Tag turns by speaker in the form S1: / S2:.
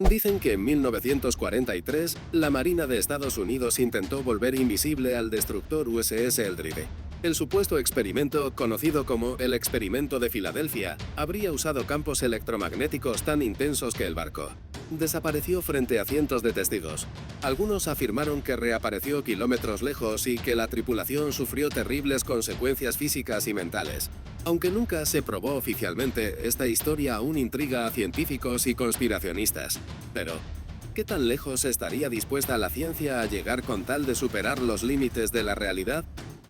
S1: Dicen que en 1943, la Marina de Estados Unidos intentó volver invisible al destructor USS Eldridge. El supuesto experimento, conocido como el Experimento de Filadelfia, habría usado campos electromagnéticos tan intensos que el barco desapareció frente a cientos de testigos. Algunos afirmaron que reapareció kilómetros lejos y que la tripulación sufrió terribles consecuencias físicas y mentales. Aunque nunca se probó oficialmente, esta historia aún intriga a científicos y conspiracionistas. Pero, ¿qué tan lejos estaría dispuesta la ciencia a llegar con tal de superar los límites de la realidad?